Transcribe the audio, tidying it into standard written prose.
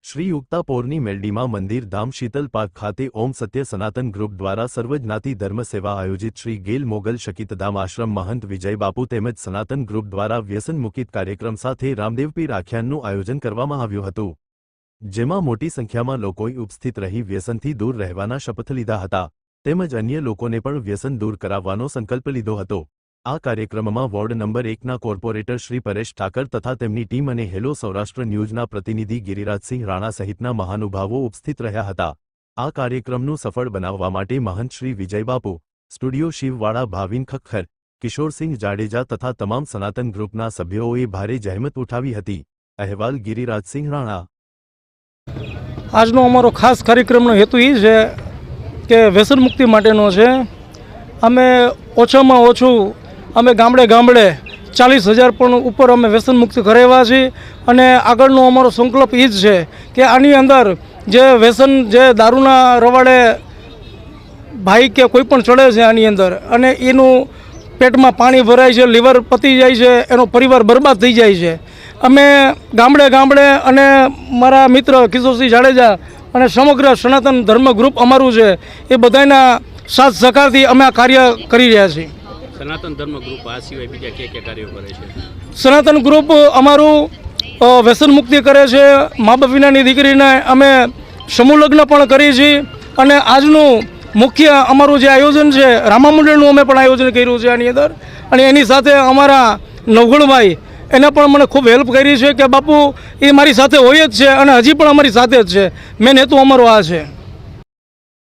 શ્રી યુક્તાપોરની મેલડીમાં મંદિર ધામ શીતલ પાર્ક ખાતે ઓમ સત્ય સનાતન ગ્રુપ દ્વારા સર્વજ્ઞાતિ ધર્મ સેવા આયોજિત શ્રી ગેલ મોગલ શકીતધામ આશ્રમ મહંત વિજય બાપુ તેમજ સનાતન ગ્રુપ દ્વારા વ્યસન મુક્ત કાર્યક્રમ સાથે રામદેવપીર આખ્યાનનું આયોજન કરવામાં આવ્યું હતું, જેમાં મોટી સંખ્યામાં લોકોએ ઉપસ્થિત રહી વ્યસનથી દૂર રહેવાના શપથ લીધા હતા તેમજ અન્ય લોકોને પણ વ્યસન દૂર કરાવવાનો સંકલ્પ લીધો હતો। આ કાર્યક્રમમાં વોર્ડ નંબર 1ના કોર્પોરેટર શ્રી પરેશ ઠાકર તથા તેમની ટીમ અને હેલો સૌરાષ્ટ્ર ન્યૂઝના પ્રતિનિધિ ગિરિરાજસિંહ રાણા સહિતના મહાનુભાવો ઉપસ્થિત રહ્યા હતા। આ કાર્યક્રમનું સફળ બનાવવા માટે મહંત શ્રી વિજય બાપુ, સ્ટુડિયો શિવવાડા ભાવિન ખખ્ખર, કિશોરસિંહ જાડેજા તથા તમામ સનાતન ગ્રુપના સભ્યોએ ભારે જહેમત ઉઠાવી હતી। અહેવાલ ગિરિરાજસિંહ રાણા। આજનો અમારો ખાસ કાર્યક્રમનો હેતુ એ છે કે વ્યસન મુક્તિ માટેનો છે। અમે ઓછામાં ઓછું અમે ગામડે 40,000 પણ ઉપર અમે વ્યસન મુક્ત કરાવ્યા છીએ અને આગળનો અમારો સંકલ્પ એ જ છે કે આની અંદર જે વ્યસન જે દારૂના રવાડે ભાઈ કે કોઈ પણ ચડે છે આની અંદર અને એનું પેટમાં પાણી ભરાય છે, લીવર પતી જાય છે, એનો પરિવાર બરબાદ થઈ જાય છે। અમે ગામડે અને મારા મિત્ર કિશોરસિંહ જાડેજા અને સમગ્ર સનાતન ધર્મ ગ્રુપ અમારું છે એ બધાના સાથ સહકારથી અમે આ કાર્ય કરી રહ્યા છીએ। સનાતન ધર્મ ગ્રુપ આ સિવાય બીજા કયા કાર્યો કરે છે? સનાતન ગ્રુપ અમારું વ્યસન મુક્તિ કરે છે, મા બાપ વિનાની દીકરીને અમે સમૂહ લગ્ન પણ કરીએ છીએ અને આજનું મુખ્ય અમારું જે આયોજન છે રામા મંડળનું અમે પણ આયોજન કર્યું છે આની અંદર અને એની સાથે અમારા નવગણભાઈ એને પણ મને ખૂબ હેલ્પ કરી છે કે બાપુ એ મારી સાથે હોય જ છે અને હજી પણ અમારી સાથે જ છે। મેન હેતુ અમારો આ છે।